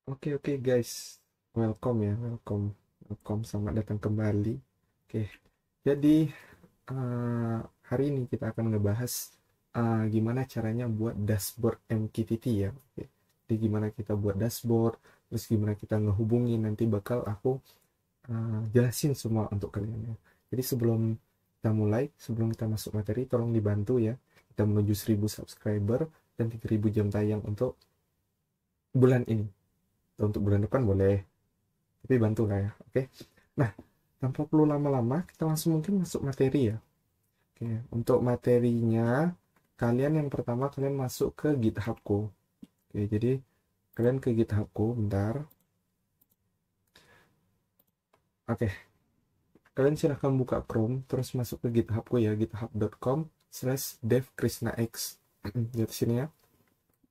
Oke guys, welcome ya, welcome, selamat datang kembali. Oke, jadi hari ini kita akan ngebahas gimana caranya buat dashboard MQTT ya. Oke, jadi gimana kita buat dashboard, terus gimana kita ngehubungin, nanti bakal aku jelasin semua untuk kalian ya. Jadi sebelum kita mulai, sebelum kita masuk materi, tolong dibantu ya. Kita menuju 1000 subscriber dan 3000 jam tayang untuk bulan ini. Untuk bulan depan boleh, tapi bantu lah ya. Oke, nah, tanpa perlu lama-lama kita langsung mungkin masuk materi ya. Oke, untuk materinya, kalian yang pertama kalian masuk ke GitHubku. Oke, jadi kalian ke GitHubku bentar. Oke, kalian silahkan buka Chrome terus masuk ke GitHubku ya, github.com/devkrishnax. Di sini ya.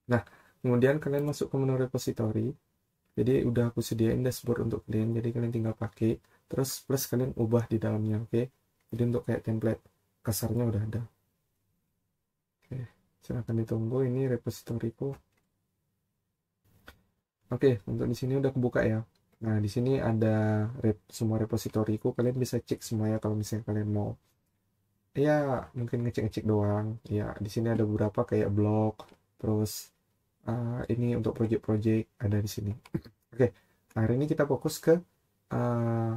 Nah, kemudian kalian masuk ke menu repository. Jadi udah aku sediain dashboard untuk kalian, jadi kalian tinggal pakai, terus plus kalian ubah di dalamnya. Oke, jadi untuk kayak template kasarnya udah ada. Oke, silahkan ditunggu, ini repositoriku. Oke, untuk di sini udah kebuka ya. Nah, di sini ada semua repositoriku, kalian bisa cek semuanya kalau misalnya kalian mau. Ya, mungkin ngecek-ngecek doang. Ya, di sini ada beberapa kayak blog, terus ini untuk project-project ada di sini. Oke, nah, hari ini kita fokus ke uh,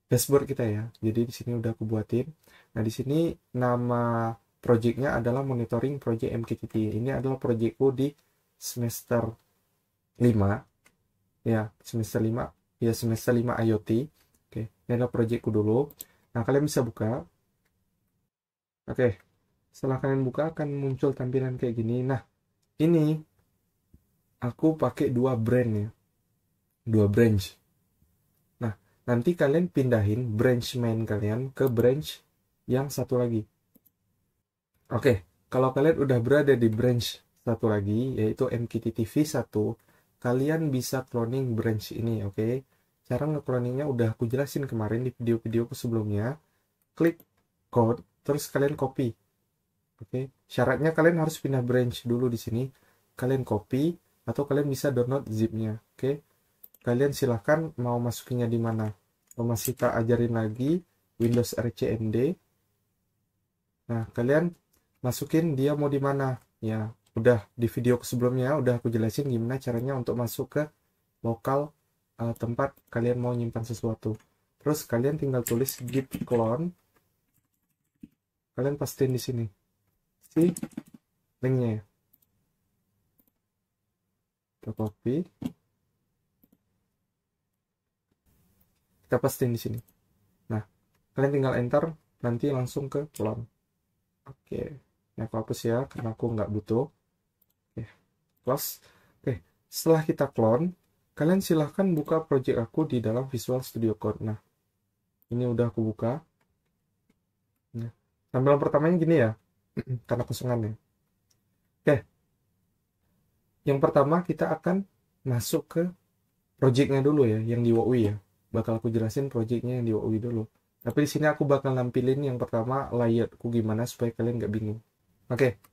dashboard kita ya. Jadi di sini udah aku buatin. Nah, di sini nama projectnya adalah monitoring project MQTT. Ini adalah projectku di semester 5 ya, semester 5 IoT. Oke, ini adalah projectku dulu. Nah, kalian bisa buka. Oke, setelah kalian buka akan muncul tampilan kayak gini. Nah, ini aku pakai dua brand ya, dua branch. Nah, nanti kalian pindahin branch main kalian ke branch yang satu lagi. Oke, kalau kalian udah berada di branch satu lagi, yaitu MQTT V1, kalian bisa cloning branch ini, oke? Cara nge-cloningnya udah aku jelasin kemarin di video-videoku sebelumnya. Klik code, terus kalian copy, oke? Syaratnya kalian harus pindah branch dulu di sini. Kalian copy, atau kalian bisa download zipnya, oke? Kalian silahkan mau masukinnya di mana. Mau masih tak ajarin lagi, Windows RCMD. Nah, kalian masukin dia mau di mana. Ya, udah di video sebelumnya udah aku jelasin gimana caranya untuk masuk ke lokal tempat kalian mau nyimpan sesuatu. Terus kalian tinggal tulis git clone. Kalian pastiin di sini si linknya ya. Kita copy, kita pastiin di sini. Nah, kalian tinggal enter, nanti langsung ke clone. Oke, ini aku hapus ya karena aku nggak butuh. Oke, close. Oke, setelah kita clone, kalian silahkan buka project aku di dalam Visual Studio Code. Nah, ini udah aku buka. Nah, tampilan pertamanya gini ya, karena kosongannya. Oke, yang pertama kita akan masuk ke projectnya dulu ya, yang di WoW ya. Bakal aku jelasin projectnya yang di WoW dulu. Tapi di sini aku bakal nampilin yang pertama layoutku gimana supaya kalian nggak bingung. Oke,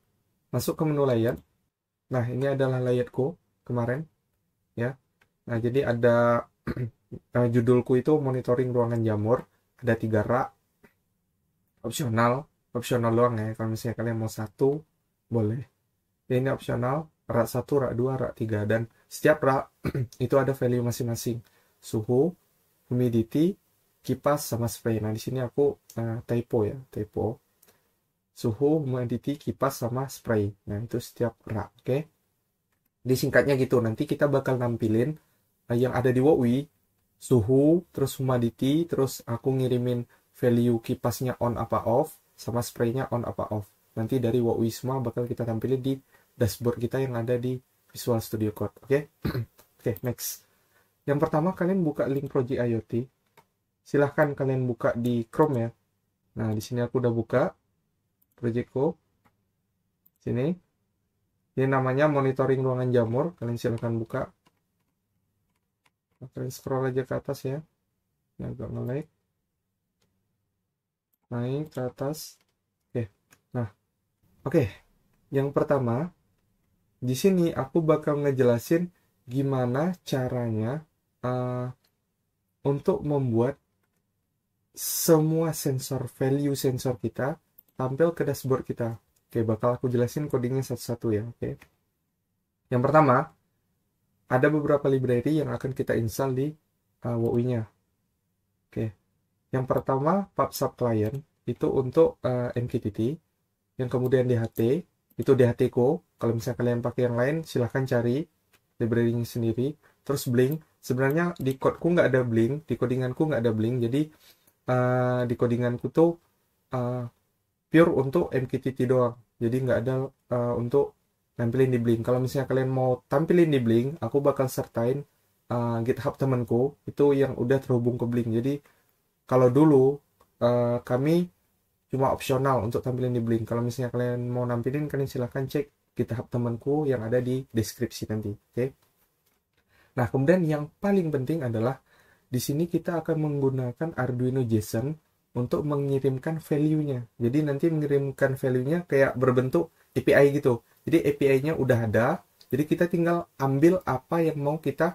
masuk ke menu layout. Nah, ini adalah layoutku kemarin ya. Nah, jadi ada judulku itu monitoring ruangan jamur, ada 3 rak, opsional, opsional doang ya. Kalau misalnya kalian mau satu, boleh. Ya, ini opsional, rak 1, rak 2, rak 3. Dan setiap rak itu ada value masing-masing. Suhu, humidity, kipas, sama spray. Nah, di sini aku typo ya, typo. Suhu, humidity, kipas, sama spray. Nah, itu setiap rak, oke? Disingkatnya gitu. Nanti kita bakal nampilin yang ada di WoW, suhu, terus humidity, terus aku ngirimin value kipasnya on apa off, sama spraynya on apa off. Nanti dari WoW semua bakal kita tampilin di dashboard kita yang ada di Visual Studio Code. Oke? Oke, next. Yang pertama kalian buka link project IoT. Silahkan kalian buka di Chrome ya. Nah, di sini aku udah buka projectku. Sini. Ini namanya monitoring ruangan jamur. Kalian silahkan buka. Kalian scroll aja ke atas ya. Ini agak nge-lag. Naik ke atas. Oke. Nah, oke. Yang pertama, di sini aku bakal ngejelasin gimana caranya untuk membuat semua value sensor kita tampil ke dashboard kita. Oke, bakal aku jelasin codingnya satu-satu ya. Oke. Yang pertama, ada beberapa library yang akan kita install di WUI-nya. Oke. Yang pertama, PubSub Client itu untuk MQTT. Yang kemudian DHT, itu DHTco. Kalau misalnya kalian pakai yang lain, silahkan cari library-nya sendiri. Terus Blink, sebenarnya di codeku nggak ada Blink, di codinganku nggak ada Blink, jadi di codinganku tuh pure untuk MQTT doang, jadi nggak ada untuk nampilin di Blink. Kalau misalnya kalian mau tampilin di Blink, aku bakal sertain GitHub temanku itu yang udah terhubung ke Blink. Jadi kalau dulu kami cuma opsional untuk tampilin di Blink. Kalau misalnya kalian mau nampilin, kalian silahkan cek GitHub temanku yang ada di deskripsi nanti. Oke. Nah, kemudian yang paling penting adalah di sini kita akan menggunakan Arduino JSON untuk mengirimkan value-nya. Jadi nanti mengirimkan value-nya kayak berbentuk API gitu. Jadi API-nya udah ada, jadi kita tinggal ambil apa yang mau kita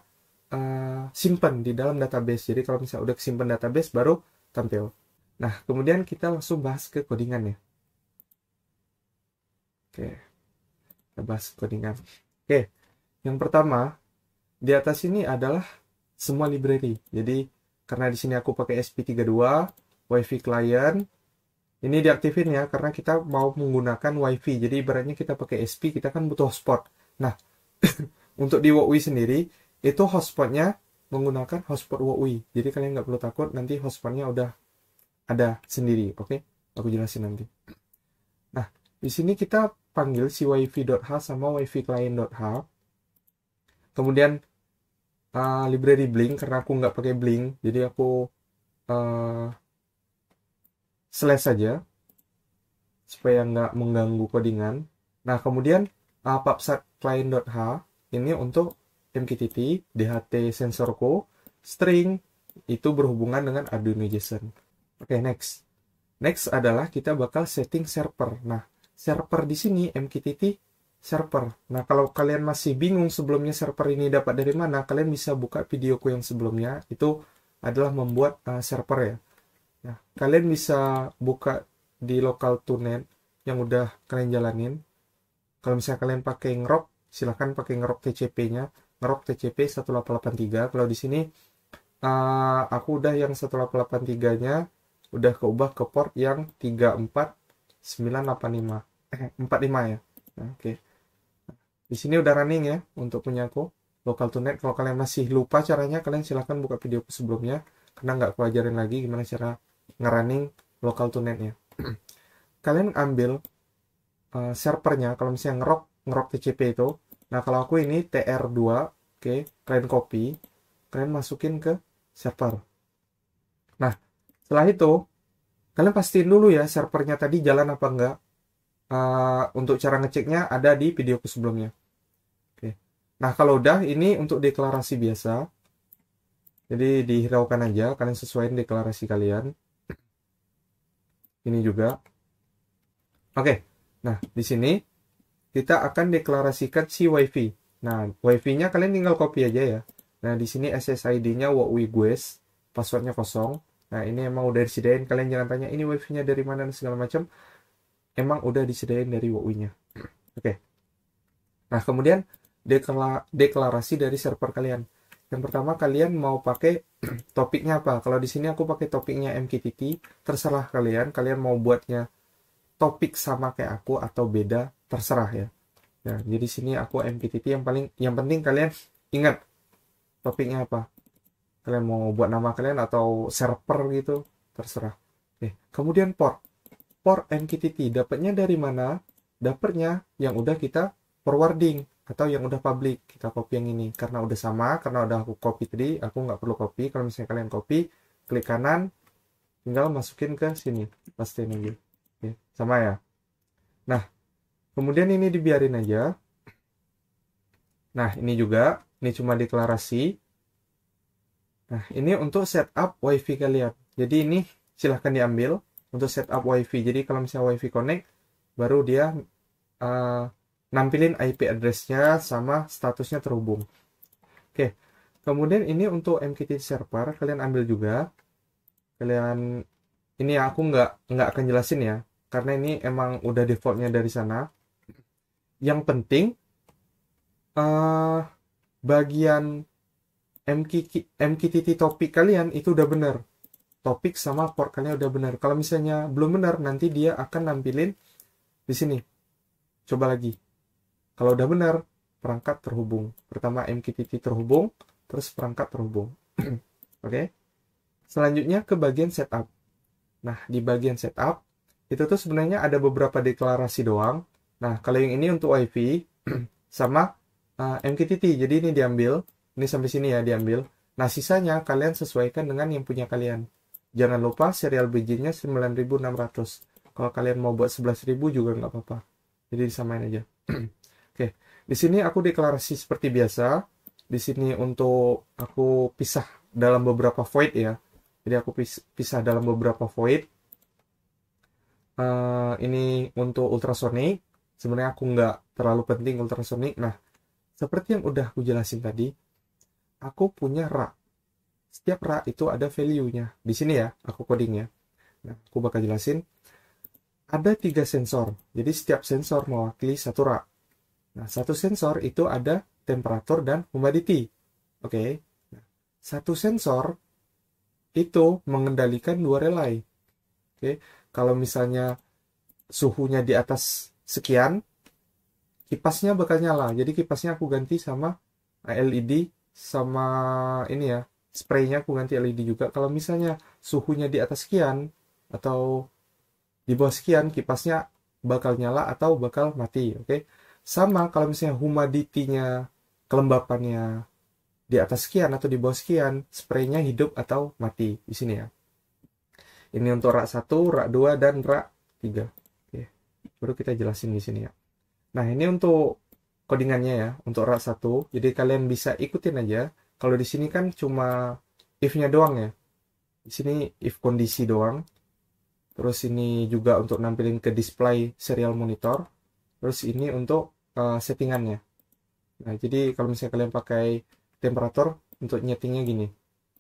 simpan di dalam database. Jadi kalau misalnya udah kesimpan database, baru tampil. Nah, kemudian kita langsung bahas ke codingannya. Oke, kita bahas codingan. Oke, yang pertama, di atas ini adalah semua library. Jadi, karena di sini aku pakai SP32, WiFi client, ini diaktifin ya, karena kita mau menggunakan WiFi. Jadi, ibaratnya kita pakai SP, kita kan butuh hotspot. Nah, untuk di WUI sendiri, itu hotspotnya menggunakan hotspot WUI. Jadi, kalian nggak perlu takut, nanti hotspotnya udah ada sendiri, oke? Aku jelasin nanti. Nah, di sini kita panggil si wifi.h sama wifi client.h. Kemudian library Blink, karena aku nggak pakai Blink, jadi aku slash saja supaya nggak mengganggu codingan. Nah, kemudian PubSub client.h ini untuk MQTT, DHT sensorku, string itu berhubungan dengan Arduino JSON. Oke, next. Next adalah kita bakal setting server. Nah, server di sini MQTT server. Nah, kalau kalian masih bingung sebelumnya server ini dapat dari mana, kalian bisa buka videoku yang sebelumnya. Itu adalah membuat server ya. Nah, kalian bisa buka di local toolnet yang udah kalian jalanin. Kalau misalnya kalian pakai ngrok, silahkan pakai ngrok TCP-nya. Ngrok TCP 1883. Kalau di sini aku udah yang 1883-nya udah keubah ke port yang 34985 45 ya. Nah, oke. Di sini udah running ya untuk punya aku local toolnet. Kalau kalian masih lupa caranya, kalian silahkan buka video sebelumnya karena nggak aku ajarin lagi gimana cara ngerunning local toolnetnya. Kalian ambil servernya, kalau misalnya ngerok TCP itu. Nah, kalau aku ini TR2, oke, kalian copy, kalian masukin ke server. Nah, setelah itu, kalian pastiin dulu ya servernya tadi jalan apa enggak. Untuk cara ngeceknya ada di videoku sebelumnya. Oke. Nah, kalau udah, ini untuk deklarasi biasa. Jadi dihiraukan aja, kalian sesuaiin deklarasi kalian. Ini juga. Oke. Nah, di sini kita akan deklarasikan si WiFi. Nah, WiFi-nya kalian tinggal copy aja ya. Nah, di sini SSID-nya WUI Guest, passwordnya kosong. Nah, ini emang udah disediain. Kalian jangan tanya ini WiFi-nya dari mana dan segala macam. Emang udah disediain dari WUI-nya. Oke. Nah, kemudian deklarasi dari server kalian. Yang pertama, kalian mau pakai topiknya apa? Kalau di sini aku pakai topiknya MQTT, terserah kalian. Kalian mau buatnya topik sama kayak aku atau beda, terserah ya. Nah, jadi sini aku MQTT yang penting kalian ingat topiknya apa. Kalian mau buat nama kalian atau server gitu, terserah. Oke. Kemudian port MQTT dapatnya dari mana? Dapatnya yang udah kita forwarding atau yang udah public. Kita copy yang ini karena udah sama, karena udah aku copy tadi, aku nggak perlu copy. Kalau misalnya kalian copy, klik kanan, tinggal masukin ke sini, pastiin aja. Oke, sama ya. Nah, kemudian ini dibiarin aja. Nah, ini juga, ini cuma deklarasi. Nah, ini untuk setup WiFi kalian. Jadi ini silahkan diambil untuk setup WiFi. Jadi kalau misalnya WiFi connect, baru dia nampilin IP address-nya sama statusnya terhubung. Oke, kemudian ini untuk MQTT server, kalian ambil juga. Kalian, ini aku nggak akan jelasin ya, karena ini emang udah defaultnya dari sana. Yang penting, eh bagian MQTT topik kalian itu udah bener. Topik sama port kalian udah bener. Kalau misalnya belum bener, nanti dia akan nampilin di sini. Coba lagi. Kalau udah bener, perangkat terhubung. Pertama MQTT terhubung, terus perangkat terhubung. Oke. Selanjutnya ke bagian setup. Nah, di bagian setup, itu tuh sebenarnya ada beberapa deklarasi doang. Nah, kalau yang ini untuk WiFi, sama MQTT. Jadi ini diambil. Ini sampai sini ya diambil. Nah, sisanya kalian sesuaikan dengan yang punya kalian. Jangan lupa serial BJ-nya 9600. Kalau kalian mau buat 11.000 juga nggak apa-apa. Jadi disamain aja. Oke, di sini aku deklarasi seperti biasa. Di sini untuk aku pisah dalam beberapa void ya. Jadi aku pisah dalam beberapa void. Ini untuk ultrasonic. Sebenarnya aku nggak terlalu penting ultrasonic. Nah, seperti yang udah aku jelasin tadi, aku punya rak. Setiap rak itu ada value-nya. Di sini ya, aku codingnya. Nah, aku bakal jelasin. Ada 3 sensor. Jadi setiap sensor mewakili satu rak. Nah, satu sensor itu ada temperatur dan humidity. Oke. Nah, satu sensor itu mengendalikan 2 relay. Oke. Kalau misalnya suhunya di atas sekian, kipasnya bakal nyala. Jadi kipasnya aku ganti sama LED sama ini ya, spraynya aku ganti LED juga. Kalau misalnya suhunya di atas sekian atau di bawah sekian, kipasnya bakal nyala atau bakal mati. Oke. Sama kalau misalnya humidity-nya, kelembapannya di atas sekian atau di bawah sekian, spraynya hidup atau mati di sini ya. Ini untuk rak 1, rak 2 dan rak 3. Oke. Baru kita jelasin di sini ya. Nah, ini untuk codingannya ya, untuk rak 1. Jadi kalian bisa ikutin aja. Kalau di sini kan cuma if-nya doang ya. Di sini if kondisi doang. Terus ini juga untuk nampilin ke display serial monitor. Terus ini untuk settingannya. Nah, jadi kalau misalnya kalian pakai temperatur untuk nyetingnya gini.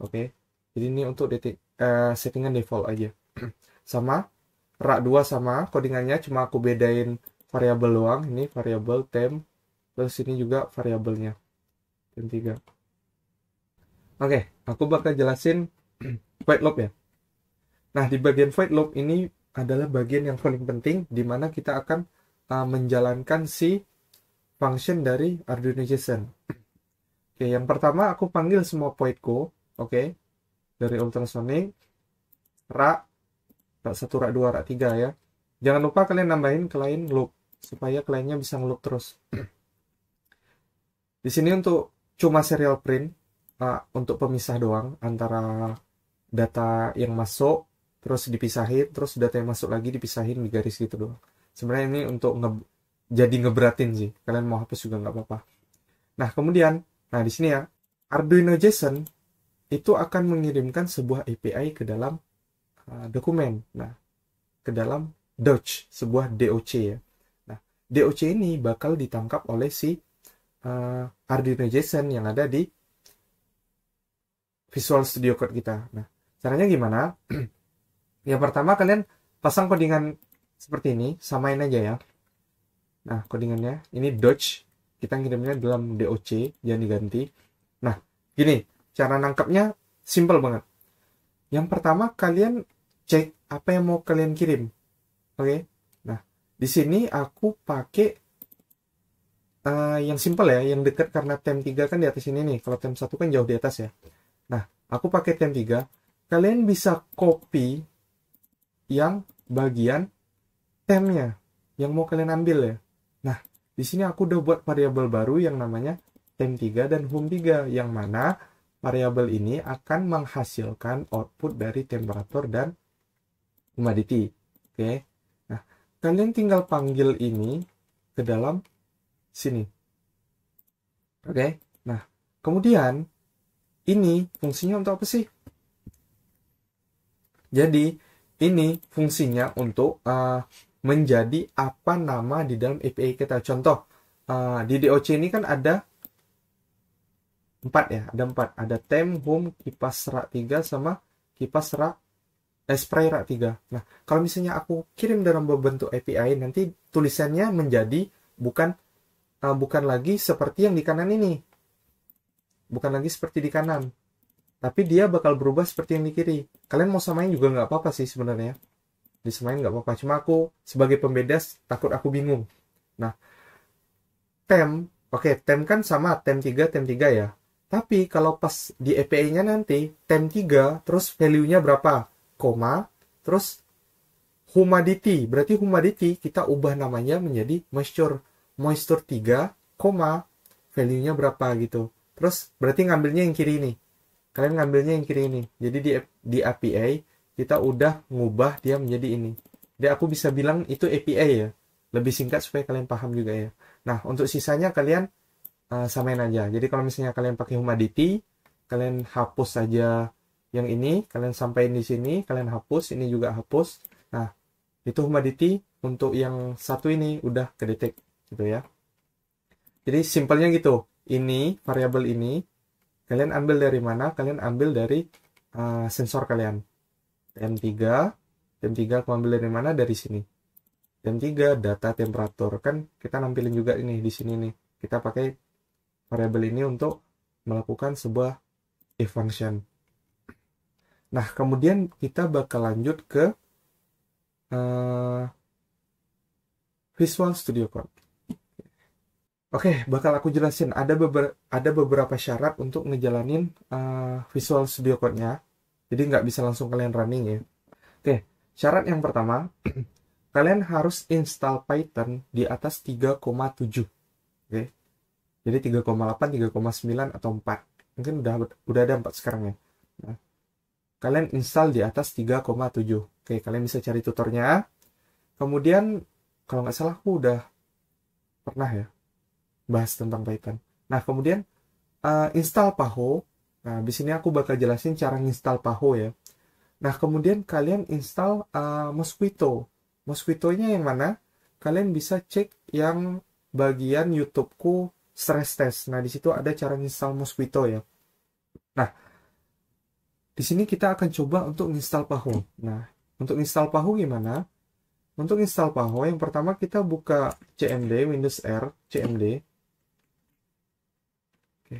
Oke. Jadi ini untuk settingan default aja. Sama rak 2 sama codingannya, cuma aku bedain variabel doang. Ini variabel temp. Terus ini juga variabelnya. Temp 3. Oke, aku bakal jelasin void loop ya. Nah, di bagian void loop ini adalah bagian yang paling penting di mana kita akan menjalankan si function dari Arduino JSON. Oke, yang pertama aku panggil semua voidku, oke, dari ultrasonic, rak 1, rak 2, rak 3 ya. Jangan lupa kalian nambahin client loop supaya kliennya bisa ngeloop terus. Di sini untuk cuma serial print untuk pemisah doang antara data yang masuk terus dipisahin, terus data yang masuk lagi dipisahin di garis gitu doang. Sebenarnya ini untuk jadi ngeberatin sih. Kalian mau hapus juga nggak apa-apa. Nah, kemudian, di sini ya, Arduino JSON itu akan mengirimkan sebuah API ke dalam dokumen. Nah, ke dalam Doge, sebuah DOC ya. Nah, DOC ini bakal ditangkap oleh si Arduino JSON yang ada di Visual Studio Code kita. Nah, caranya gimana? Yang pertama kalian pasang codingan seperti ini, samain aja ya. Nah, codingannya ini Doge, kita ngirimnya dalam DOC, jangan diganti. Nah, gini, cara nangkapnya simple banget. Yang pertama kalian cek apa yang mau kalian kirim. Oke. Nah, di sini aku pakai yang simple ya, yang dekat karena temp 3 kan di atas ini nih. Kalau temp 1 kan jauh di atas ya. Nah, aku pakai temp 3. Kalian bisa copy yang bagian tempnya yang mau kalian ambil ya. Nah, di sini aku udah buat variabel baru yang namanya temp 3 dan home 3 yang mana variabel ini akan menghasilkan output dari temperatur dan humidity. Oke. Nah, kalian tinggal panggil ini ke dalam sini. Oke. Nah, kemudian ini fungsinya untuk apa sih? Jadi, ini fungsinya untuk menjadi apa nama di dalam API kita. Contoh, di DOC ini kan ada 4 ya, ada 4. Ada temp, home, kipas rak 3 sama kipas rak spray rak 3. Nah, kalau misalnya aku kirim dalam bentuk API, nanti tulisannya menjadi bukan lagi seperti yang di kanan ini. Bukan lagi seperti di kanan. Tapi dia bakal berubah seperti yang di kiri. Kalian mau samain juga nggak apa-apa sih sebenarnya. Disamain nggak apa-apa. Cuma aku sebagai pembeda takut aku bingung. Nah, temp, oke, temp kan sama temp 3 ya. Tapi kalau pas di API-nya nanti temp 3 terus value-nya berapa? Koma, terus humidity. Berarti humidity kita ubah namanya menjadi moisture. Moisture 3, koma, value-nya berapa gitu. Terus berarti ngambilnya yang kiri nih. Kalian ngambilnya yang kiri ini. Jadi di API kita udah ngubah dia menjadi ini. Jadi aku bisa bilang itu API ya. Lebih singkat supaya kalian paham juga ya. Nah, untuk sisanya kalian samain aja. Jadi kalau misalnya kalian pakai humidity, kalian hapus saja yang ini, kalian sampaikan di sini, kalian hapus, ini juga hapus. Nah, itu humidity untuk yang satu ini udah kedetek gitu ya. Jadi simpelnya gitu. Ini variabel ini kalian ambil dari mana? Kalian ambil dari sensor kalian. Temp3 aku ambil dari mana? Dari sini. Temp3 data temperatur. Kan kita nampilin juga ini di sini nih. Kita pakai variabel ini untuk melakukan sebuah if function. Nah, kemudian kita bakal lanjut ke Visual Studio Code. Oke, bakal aku jelasin. Ada beberapa syarat untuk ngejalanin Visual Studio Code-nya. Jadi nggak bisa langsung kalian running ya. Oke, syarat yang pertama, kalian harus install Python di atas 3,7. Oke. Jadi 3,8, 3,9 atau 4. Mungkin udah ada 4 sekarang ya. Nah, kalian install di atas 3,7. Oke, kalian bisa cari tutornya. Kemudian, kalau nggak salah aku udah pernah ya bahas tentang Python. Nah, kemudian install Paho. Nah, di sini aku bakal jelasin cara install Paho ya. Nah, kemudian kalian install Mosquito. Mosquito-nya yang mana? Kalian bisa cek yang bagian YouTube-ku stress test. Nah, di situ ada cara install Mosquito ya. Nah, di sini kita akan coba untuk install Paho. Nah, untuk install Paho gimana? Untuk install Paho, yang pertama kita buka CMD, Windows R, CMD. Oke.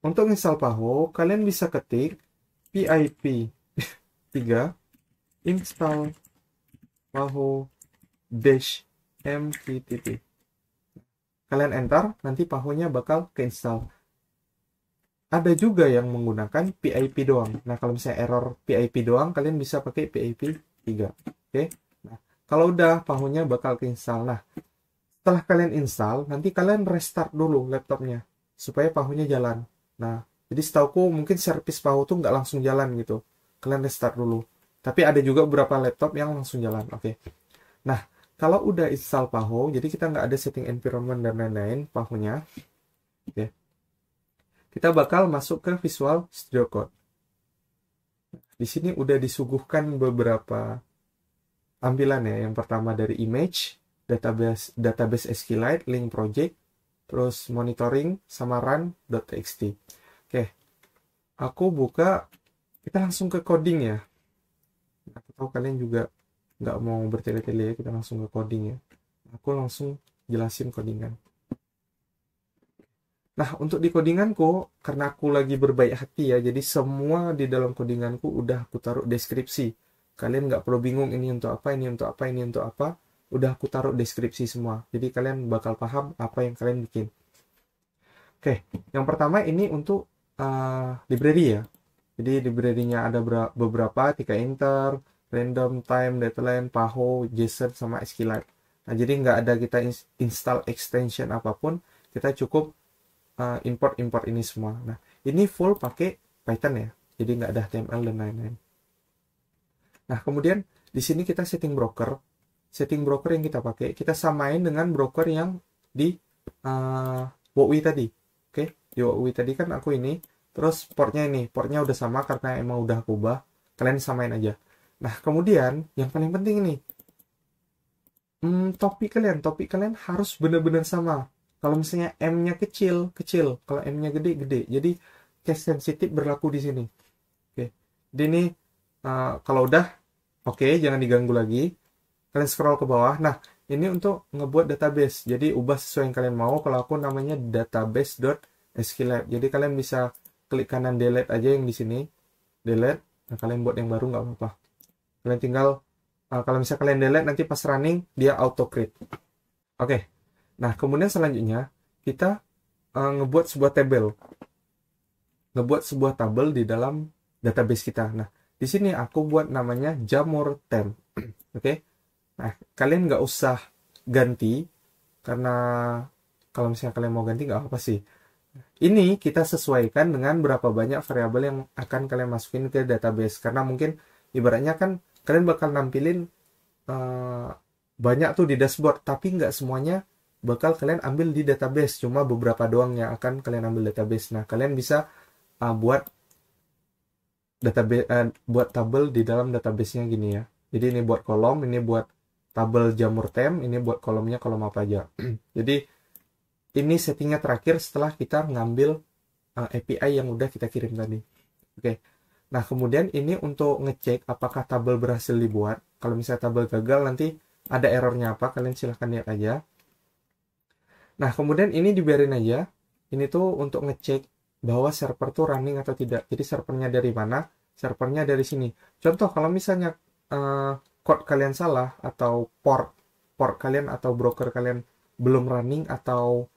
Untuk install Paho, kalian bisa ketik pip 3 install Paho dash mqtt. Kalian enter, nanti Pahonya bakal keinstall. Ada juga yang menggunakan pip doang. Nah, kalau misalnya error pip doang, kalian bisa pakai pip 3. Oke. Nah, kalau udah Pahonya bakal keinstall. Nah, setelah kalian install, nanti kalian restart dulu laptopnya supaya Pahonya jalan. Nah, jadi setauku mungkin servis Paho tuh nggak langsung jalan gitu. Kalian restart dulu. Tapi ada juga beberapa laptop yang langsung jalan. Oke. Nah, kalau udah install Paho, jadi kita nggak ada setting environment dan lain-lain Pahonya. Oke. Kita bakal masuk ke Visual Studio Code. Di sini udah disuguhkan beberapa tampilan ya. Yang pertama dari image, database SQLite, link project, terus monitoring sama run.txt. Oke, aku buka, kita langsung ke coding ya. Aku tahu kalian juga nggak mau bertele-tele ya, kita langsung ke coding ya. Aku langsung jelasin codingan. Nah, untuk di codinganku, karena aku lagi berbaik hati ya, jadi semua di dalam codinganku udah aku taruh deskripsi. Kalian nggak perlu bingung ini untuk apa, ini untuk apa, ini untuk apa. Udah aku taruh deskripsi semua. Jadi kalian bakal paham apa yang kalian bikin. Oke, yang pertama ini untuk library ya. Jadi library-nya ada beberapa, tkinter, random time, dataline, Paho, JSON, sama SQLite. Nah, jadi nggak ada kita install extension apapun, kita cukup import ini semua. Nah, ini full pakai Python ya. Jadi nggak ada HTML dan lain-lain. Nah, kemudian di sini kita setting broker. Setting broker yang kita pakai, kita samain dengan broker yang di WoW tadi. Oke, di WoW tadi kan aku ini, terus portnya udah sama karena emang udah aku ubah. Kalian samain aja. Nah, kemudian yang paling penting ini, topik kalian harus benar-benar sama. Kalau misalnya M-nya kecil, kecil. Kalau M-nya gede, gede. Jadi case sensitif berlaku di sini. Oke. Jadi ini kalau udah oke, jangan diganggu lagi. Kalian scroll ke bawah. Nah, ini untuk ngebuat database. Jadi ubah sesuai yang kalian mau. Kalau aku namanya database.skilab. Jadi kalian bisa klik kanan delete aja yang di sini. Delete. Nah, kalian buat yang baru nggak apa-apa. Kalian tinggal kalau misalnya kalian delete nanti pas running dia auto create. Oke. Nah, kemudian selanjutnya kita ngebuat sebuah tabel. Ngebuat sebuah tabel di dalam database kita. Nah, di sini aku buat namanya Jamur Temp. Oke. Nah, kalian nggak usah ganti karena kalau misalnya kalian mau ganti nggak apa sih. Ini kita sesuaikan dengan berapa banyak variabel yang akan kalian masukin ke database. Karena mungkin ibaratnya kan kalian bakal nampilin banyak tuh di dashboard, tapi nggak semuanya bakal kalian ambil di database, cuma beberapa doang yang akan kalian ambil database. Nah, kalian bisa buat database, buat tabel di dalam database-nya gini ya. Jadi ini buat kolom, ini buat tabel Jamur Temp, ini buat kolomnya kolom apa aja. Jadi ini settingnya terakhir setelah kita ngambil API yang udah kita kirim tadi. Oke. Nah, kemudian ini untuk ngecek apakah tabel berhasil dibuat. Kalau misalnya tabel gagal, nanti ada errornya apa, kalian silahkan lihat aja. Nah, kemudian ini dibiarin aja. Ini tuh untuk ngecek bahwa server tuh running atau tidak. Jadi servernya dari mana? Servernya dari sini. Contoh, kalau misalnya code kalian salah, atau port kalian atau broker kalian belum running, atau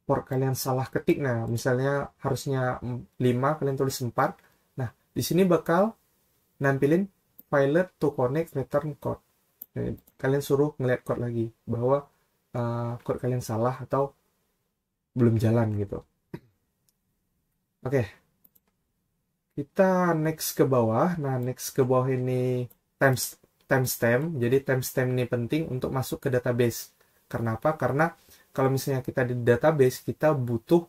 port kalian salah ketik. Nah, misalnya harusnya 5, kalian tulis 4. Nah, di sini bakal nampilin failed to connect return code. Jadi, kalian suruh ngeliat code lagi bahwa code kalian salah atau belum jalan gitu. Oke. Kita next ke bawah. Nah, next ke bawah ini timestamp. Jadi timestamp ini penting untuk masuk ke database. Karena apa? Karena kalau misalnya kita di database, kita butuh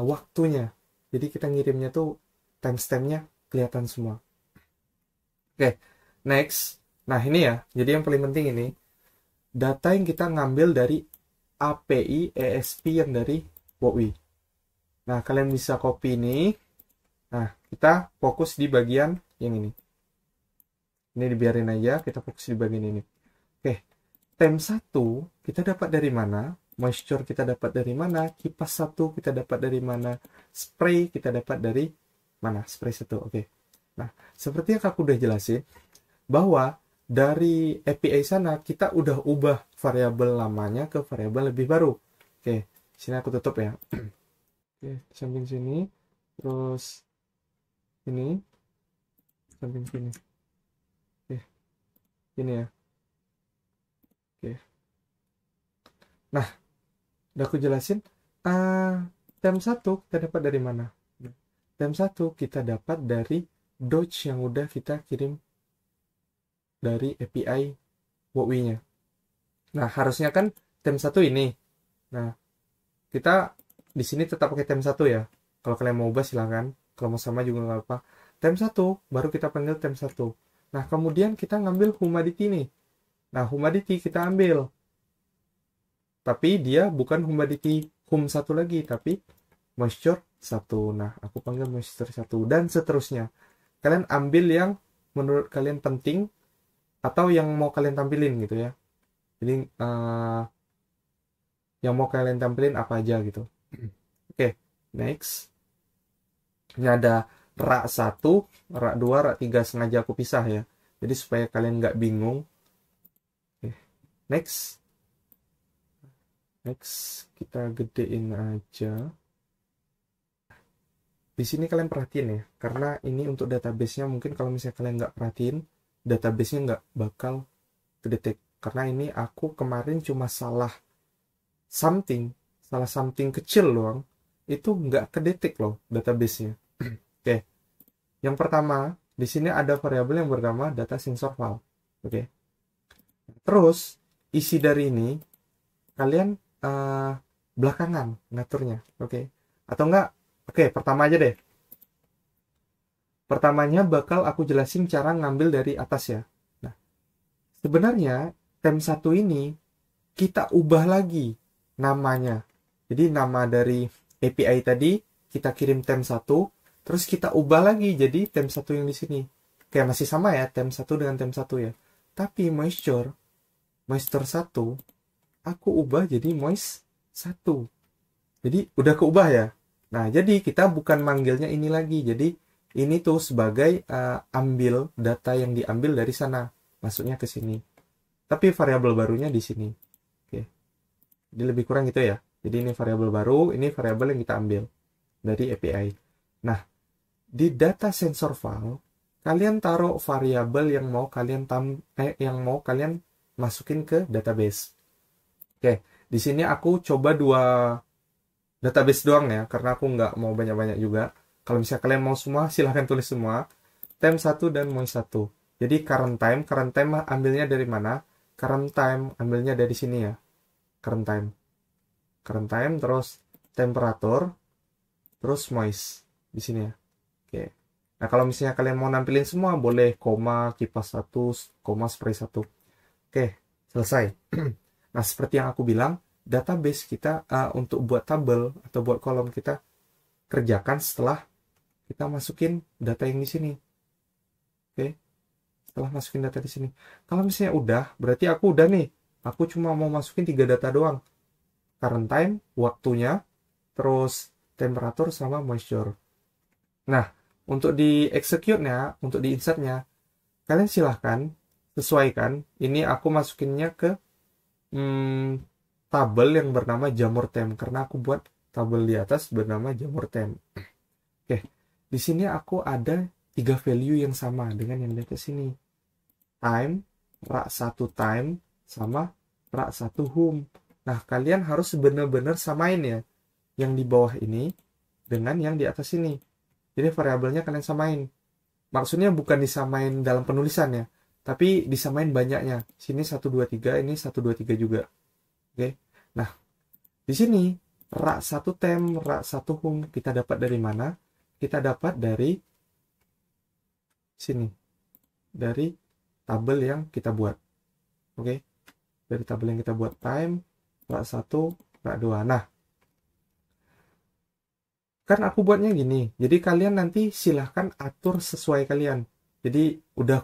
waktunya. Jadi kita ngirimnya tuh timestampnya kelihatan semua. Oke, next. Nah, ini ya. Jadi yang paling penting ini, data yang kita ngambil dari API ESP yang dari WOWI. Nah, kalian bisa copy ini. Nah, kita fokus di bagian yang ini. Ini dibiarin aja, kita fokus di bagian ini. Oke, temp 1 kita dapat dari mana? Moisture kita dapat dari mana? Kipas 1 kita dapat dari mana? Spray kita dapat dari mana? Spray 1, oke. Nah, seperti yang aku udah jelasin, bahwa dari API sana kita udah ubah variabel lamanya ke variabel lebih baru. Oke, sini aku tutup ya. Oke, samping sini, terus ini, samping sini. Oke, ini ya. Oke. Nah, udah aku jelasin. Temp 1 kita dapat dari mana? Temp 1 kita dapat dari Dodge yang udah kita kirim dari API WOWI-nya. Nah, harusnya kan temp 1 ini. Nah, kita di sini tetap pakai temp 1 ya. Kalau kalian mau ubah silahkan. Kalau mau sama juga nggak apa. Temp 1 baru kita panggil temp 1. Nah, kemudian kita ngambil humidity nih. Nah, humidity kita ambil. Tapi dia bukan humidity hum 1 lagi, tapi moisture 1. Nah, aku panggil moisture 1 dan seterusnya. Kalian ambil yang menurut kalian penting atau yang mau kalian tampilin gitu ya. Jadi yang mau kalian tampilin apa aja gitu. Oke, next. Ini ada rak 1, rak 2, rak 3 sengaja aku pisah ya. Jadi supaya kalian nggak bingung. Oke, next. Next, kita gedein aja. Di sini kalian perhatiin ya, karena ini untuk database-nya mungkin kalau misalnya kalian nggak perhatiin, database-nya nggak bakal kedetek. Karena ini aku kemarin cuma salah something kecil doang, itu nggak kedetek loh database-nya. Oke, yang pertama di sini ada variabel yang bernama data sensor file. Oke, terus isi dari ini kalian belakangan ngaturnya, oke? Atau enggak? Oke, pertama aja deh. Pertamanya bakal aku jelasin cara ngambil dari atas ya. Nah, sebenarnya temp 1 ini kita ubah lagi namanya. Jadi nama dari API tadi kita kirim temp 1, terus kita ubah lagi jadi temp 1 yang di sini. Kayak masih sama ya, temp 1 dengan temp 1 ya. Tapi moisture 1 aku ubah jadi moist 1. Jadi udah keubah ya. Nah, jadi kita bukan manggilnya ini lagi. Jadi ini tuh sebagai ambil data yang diambil dari sana, masuknya ke sini. Tapi variabel barunya di sini. Oke. Jadi lebih kurang gitu ya. Jadi ini variabel baru, ini variabel yang kita ambil dari API. Nah, di data sensor file, kalian taruh variabel yang mau kalian masukin ke database. Oke, di sini aku coba 2 database doang ya, karena aku nggak mau banyak-banyak juga. Kalau misalnya kalian mau semua, silahkan tulis semua. Temp 1 dan moist 1. Jadi current time ambilnya dari mana? Current time ambilnya dari sini ya. Current time, terus temperatur, terus moist di sini ya. Oke. Nah, kalau misalnya kalian mau nampilin semua, boleh koma, kipas 1, koma, spray 1. Oke, selesai. Nah, seperti yang aku bilang, database kita untuk buat tabel atau buat kolom kita kerjakan setelah kita masukin data yang di sini. Oke, setelah masukin data di sini. Kalau misalnya udah, berarti aku udah nih. Aku cuma mau masukin 3 data doang. Current time, waktunya, terus temperatur sama moisture. Nah, untuk di execute-nya, untuk di insert-nya, kalian silahkan sesuaikan. Ini aku masukinnya ke tabel yang bernama jamur temp, karena aku buat tabel di atas bernama jamur temp. Oke, di sini aku ada 3 value yang sama dengan yang di atas sini. Time, rak 1 time, sama rak 1 home. Nah, kalian harus benar-benar samain ya, yang di bawah ini dengan yang di atas ini. Jadi variabelnya kalian samain. Maksudnya bukan disamain dalam penulisan ya, tapi disamain banyaknya. Sini 1, 2, 3, ini 1, 2, 3 juga. Oke. Nah, di sini rak 1 temp, rak 1 home kita dapat dari mana? Kita dapat dari sini. Dari tabel yang kita buat. Oke. Dari tabel yang kita buat time, rak 1, rak 2. Nah, kan aku buatnya gini. Jadi kalian nanti silahkan atur sesuai kalian. Jadi udah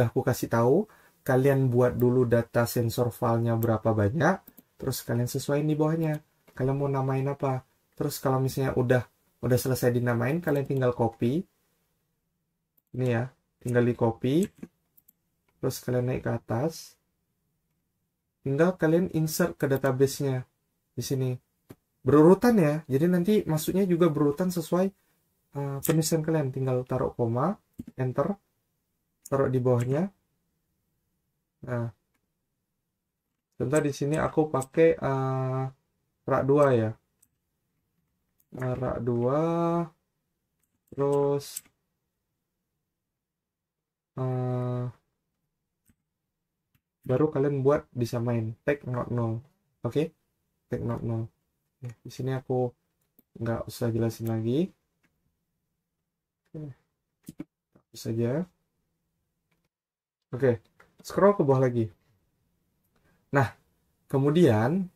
aku kasih tahu, kalian buat dulu data sensor filenya berapa banyak, terus kalian sesuaiin di bawahnya. Kalian mau namain apa? Terus kalau misalnya udah selesai dinamain, kalian tinggal copy. Ini ya, tinggal di copy. Terus kalian naik ke atas. Tinggal kalian insert ke database-nya di sini. Berurutan ya, jadi nanti masuknya juga berurutan sesuai penulisan kalian. Tinggal taruh koma, enter, taruh di bawahnya. Nah, contoh di sini aku pakai rak 2 ya. Rak 2, terus baru kalian buat disamain tag not null. Oke, tag not null. Di sini aku nggak usah jelasin lagi. Hapus saja. Oke, scroll ke bawah lagi. Nah, kemudian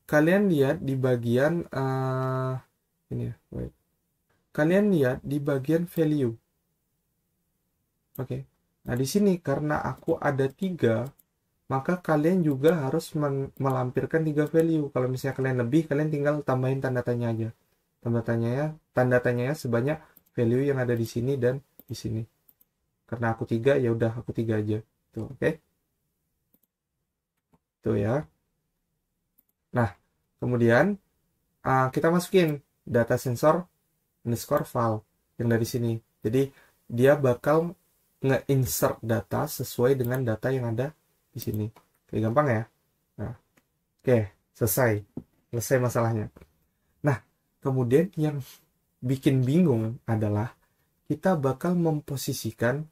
kalian lihat di bagian ini ya, wait. Kalian lihat di bagian value. Oke. Nah, di sini karena aku ada 3, maka kalian juga harus melampirkan 3 value. Kalau misalnya kalian lebih, kalian tinggal tambahin tanda tanya aja. Tanda tanyanya sebanyak value yang ada di sini dan di sini. Karena aku 3, ya udah aku 3 aja. Tuh, oke. Tuh ya. Nah, kemudian kita masukin data sensor underscore file yang dari sini. Jadi dia bakal nge-insert data sesuai dengan data yang ada di sini. Oke, gampang ya. Nah, oke, selesai masalahnya. Nah, kemudian yang bikin bingung adalah kita bakal memposisikan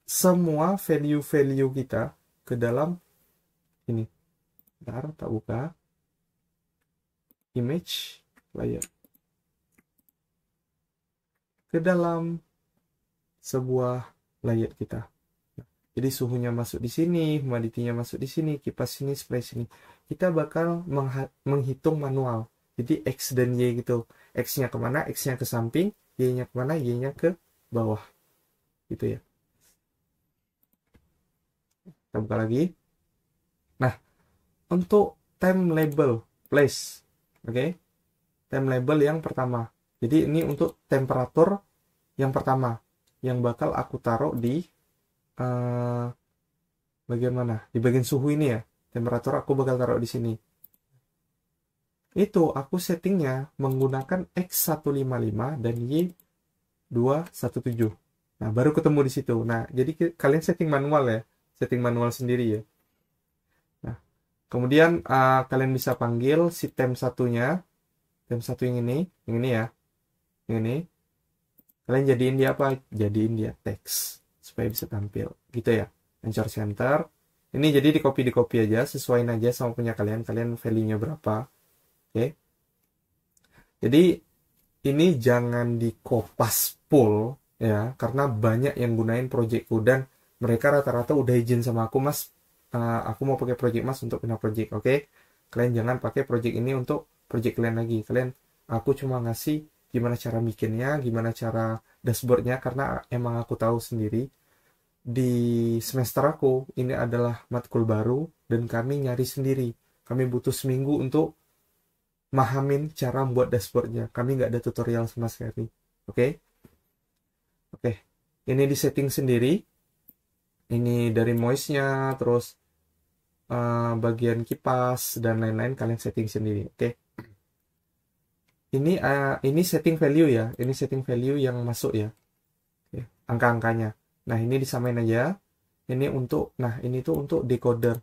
semua value-value kita ke dalam ini. Bentar, tak buka. Image layer. Ke dalam sebuah layer kita. Nah, Jadi suhunya masuk di sini, humidity-nya masuk di sini, kipas sini, spray sini. Kita bakal menghitung manual. Jadi X dan Y gitu. X-nya kemana, X-nya ke samping, Y-nya kemana, Y-nya ke bawah. Gitu ya. Kita buka lagi. Nah, untuk time label, place. Oke. Time label yang pertama. Jadi ini untuk temperatur yang pertama. Yang bakal aku taruh di bagian mana? Di bagian suhu ini ya. Temperatur aku bakal taruh di sini. Itu aku settingnya menggunakan X155 dan Y217. Nah, baru ketemu di situ. Nah, jadi kalian setting manual ya. Setting manual sendiri ya. Nah, kemudian kalian bisa panggil si temp satunya. Temp satu yang ini ya. Yang ini. Kalian jadiin dia apa? Jadiin dia teks. Supaya bisa tampil. Gitu ya. Anchor center. Ini jadi di copy aja. Sesuaiin aja sama punya kalian. Kalian value-nya berapa. Oke. Jadi ini jangan dikopas full ya, karena banyak yang gunain projectku dan mereka rata-rata udah izin sama aku, Mas, aku mau pakai project Mas untuk pindah project. Oke. Kalian jangan pakai project ini untuk project kalian lagi. Aku cuma ngasih gimana cara bikinnya, gimana cara dashboardnya, karena emang aku tahu sendiri di semester aku ini adalah matkul baru dan kami nyari sendiri. Kami butuh seminggu untuk mahamin cara membuat dashboardnya. Kami nggak ada tutorial sama sekali. Oke. Ini di setting sendiri. Ini dari moistnya, terus bagian kipas dan lain-lain kalian setting sendiri. Oke. Ini setting value ya. Ini setting value yang masuk ya. Oke. Angka-angkanya. Nah, ini disamain aja. Ini tuh untuk decoder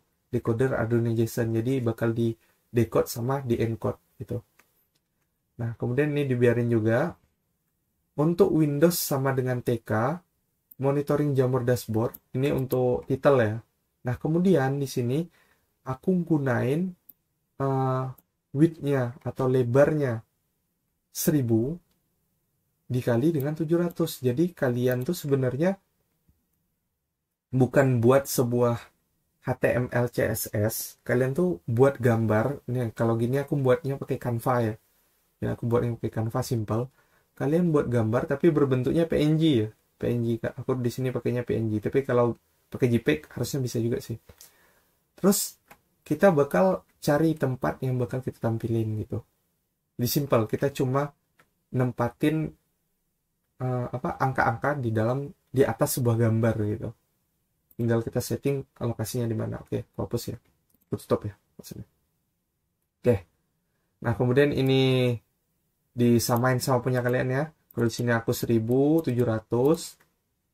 Arduino JSON. Jadi bakal di decode sama di encode gitu. Nah, kemudian ini dibiarin juga. Untuk Windows sama dengan TK, monitoring jamur dashboard, ini untuk title ya. Nah, kemudian di sini aku gunain width-nya atau lebarnya 1000 dikali dengan 700. Jadi kalian tuh sebenarnya bukan buat sebuah HTML CSS, kalian tuh buat gambar. Nih, kalau gini aku buatnya pakai Canva ya. Ya, aku buatnya pakai Canva simple. Kalian buat gambar tapi berbentuknya PNG ya. PNG, aku di sini pakainya PNG. Tapi kalau pakai JPEG harusnya bisa juga sih. Terus kita bakal cari tempat yang bakal kita tampilin gitu. Di simple, kita cuma nempatin angka-angka di atas sebuah gambar gitu. Tinggal kita setting lokasinya di mana. Oke, hapus ya. Stop ya maksudnya. Oke. Nah, kemudian ini disamain sama punya kalian ya. Kalau di sini aku 1700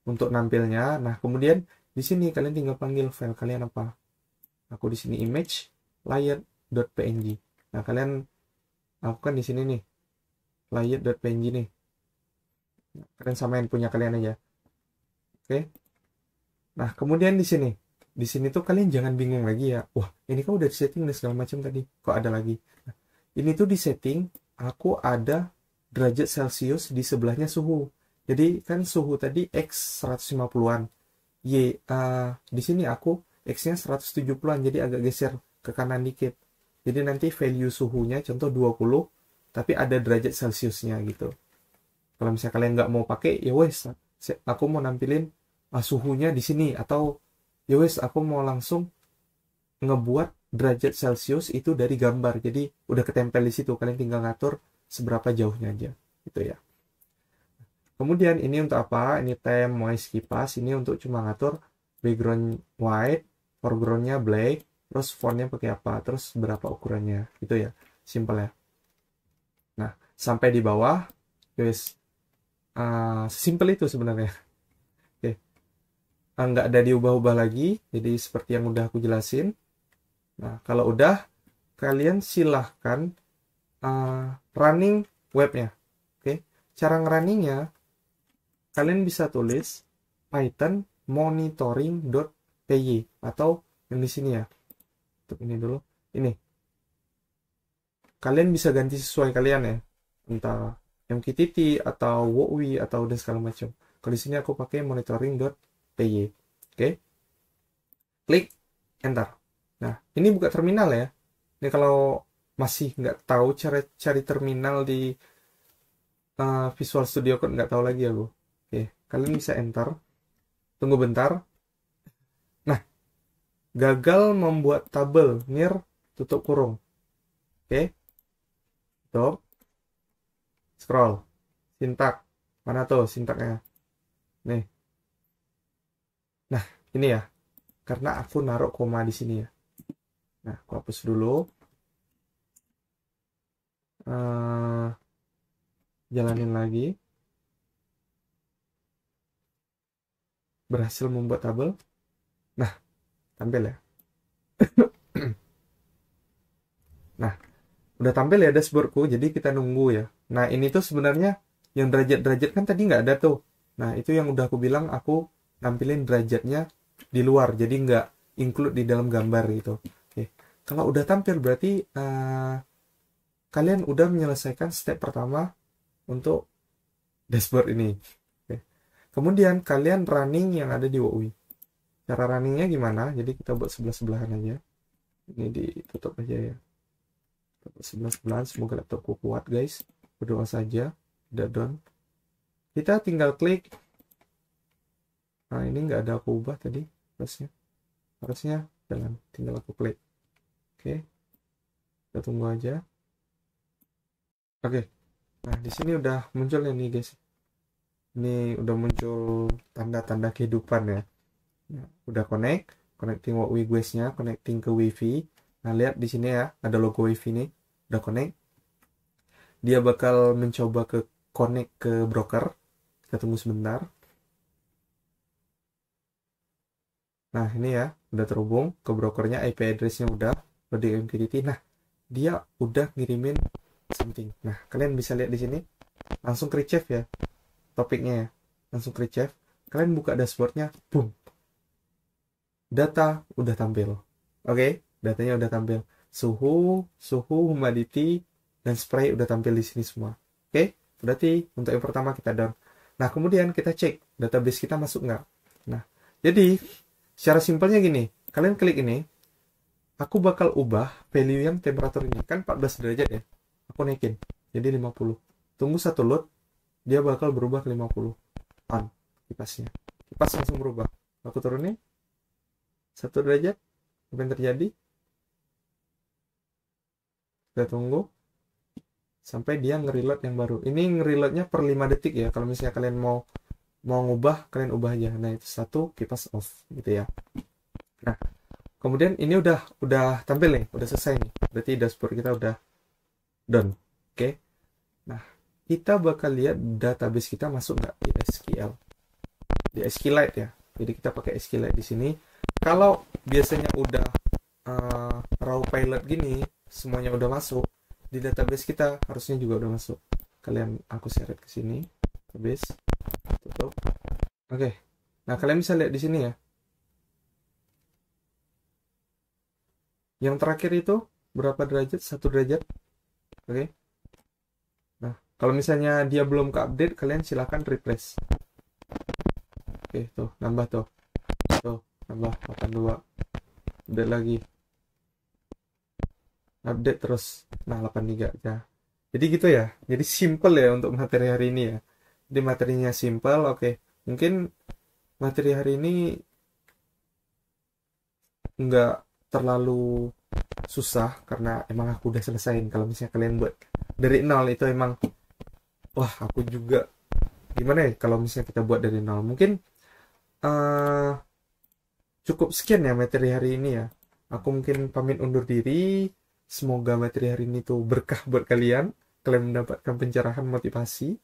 untuk nampilnya. Nah, kemudian di sini kalian tinggal panggil file kalian apa. Aku di sini image layer.png. Nah, kalian aku kan di sini nih layer.png nih. Kalian samain punya kalian aja. Oke. Nah, kemudian di sini tuh kalian jangan bingung lagi ya. Wah, ini kan udah di setting dan segala macam tadi. Kok ada lagi? Nah, ini tuh di setting aku ada derajat Celcius di sebelahnya suhu. Jadi kan suhu tadi X 150-an. Di sini aku X-nya 170-an, jadi agak geser ke kanan dikit. Jadi nanti value suhunya contoh 20, tapi ada derajat Celciusnya gitu. Kalau misalnya kalian nggak mau pakai, ya wes, aku mau nampilin suhunya di sini, atau ya wes aku mau langsung ngebuat derajat Celcius itu dari gambar, jadi udah ketempel di situ, kalian tinggal ngatur seberapa jauhnya aja gitu ya. Kemudian ini untuk apa? Ini temp moist kipas, ini untuk cuma ngatur background white, foregroundnya black, terus fontnya pakai apa, terus berapa ukurannya gitu ya, simple ya. Nah, sampai di bawah guys, simple itu sebenarnya. Oke. Nggak ada diubah-ubah lagi, jadi seperti yang udah aku jelasin. Nah, kalau udah, kalian silahkan running webnya. Oke. Cara ngerunningnya, kalian bisa tulis python monitoring.py atau yang di sini ya. Untuk ini dulu. Ini. Kalian bisa ganti sesuai kalian ya. Entah MQTT atau WoW atau dan segala macam. Kalau di sini aku pakai monitoring.py. Oke. klik enter. Nah, ini buka terminal ya. Ini kalau masih nggak tahu cara cari terminal di Visual Studio Code, nggak tahu lagi aku. Oke, kalian bisa enter. Tunggu bentar. Nah, gagal membuat tabel near tutup kurung. Oke, tutup. Scroll. Sintak. Mana tuh sintaknya? Nih. Nah, ini ya. Karena aku naruh koma di sini ya. Nah, aku hapus dulu. Jalanin lagi. Berhasil membuat tabel. Nah, tampil ya. Nah, udah tampil ya dashboardku. Jadi kita nunggu ya. Nah, ini tuh sebenarnya yang derajat-derajat kan tadi nggak ada tuh. Nah, itu yang udah aku bilang aku nampilin derajatnya di luar. Jadi nggak include di dalam gambar gitu. Oke. Kalau udah tampil berarti kalian udah menyelesaikan step pertama untuk dashboard ini. Oke. Kemudian kalian running yang ada di WoW. Cara runningnya gimana? Jadi kita buat sebelah-sebelahan aja. Ini ditutup aja ya. Sebelah-sebelahan. Semoga laptopku kuat guys. Berdoa saja. Udah done. Kita tinggal klik. Nah ini nggak ada aku ubah tadi. Harusnya jalan. Tinggal aku klik. Oke. Kita tunggu aja. Oke. Nah di sini udah muncul nih guys. Ini udah muncul tanda-tanda kehidupan ya. Nah, udah connecting WiGuess-nya, connecting ke WiFi. Nah, lihat di sini ya, ada logo WiFi nih, udah connect. Dia bakal mencoba ke connect ke broker. Kita tunggu sebentar. Nah, ini ya, udah terhubung ke brokernya, IP address-nya udah di MQTT. Nah, dia udah ngirimin something. Nah, kalian bisa lihat di sini, langsung ke retrieve ya, topiknya ya, langsung ke retrieve. Kalian buka dashboardnya, boom, data udah tampil. Oke, datanya udah tampil. Suhu, humidity, dan spray udah tampil di sini semua. Oke, berarti untuk yang pertama kita down. Nah, kemudian kita cek database kita masuk nggak. Nah, jadi secara simpelnya gini, kalian klik ini, aku bakal ubah value yang temperatur ini. Kan 14 derajat ya, aku naikin jadi 50. Tunggu satu load, dia bakal berubah ke 50. On kipasnya. Kipas langsung berubah. Aku turunin 1 derajat, apa yang terjadi? Kita tunggu sampai dia ngereload yang baru. Ini ngereloadnya per 5 detik ya. Kalau misalnya kalian mau ngubah, kalian ubah aja. Nah, itu 1 kipas off gitu ya. Nah, kemudian ini udah tampil nih, udah selesai nih. Berarti dashboard kita udah done. Oke. Nah, kita bakal lihat database kita masuk nggak di SQL. Di SQLite ya. Jadi kita pakai SQLite di sini. Kalau biasanya udah raw pilot gini, semuanya udah masuk, di database kita harusnya juga udah masuk. Aku seret ke sini, database, tutup. Oke. Nah, kalian bisa lihat di sini ya. Yang terakhir itu berapa derajat? 1 derajat. Oke. Nah, kalau misalnya dia belum ke update, kalian silahkan refresh. Oke, tuh, nambah tuh. Tuh, nambah 82. Update lagi. Update terus. Nah, 83 ya. Jadi gitu ya. Jadi simple ya untuk materi hari ini ya. Jadi materinya simple, oke. Mungkin materi hari ini nggak terlalu susah karena emang aku udah selesaiin. Kalau misalnya kalian buat dari nol itu emang wah, aku juga gimana ya kalau misalnya kita buat dari nol. Mungkin cukup sekian ya materi hari ini ya. Aku mungkin pamit undur diri. Semoga materi hari ini tuh berkah buat kalian. Kalian mendapatkan pencerahan motivasi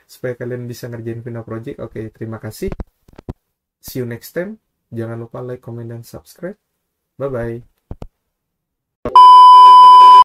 supaya kalian bisa ngerjain Vina Project. Oke, terima kasih. See you next time. Jangan lupa like, comment, dan subscribe. Bye-bye.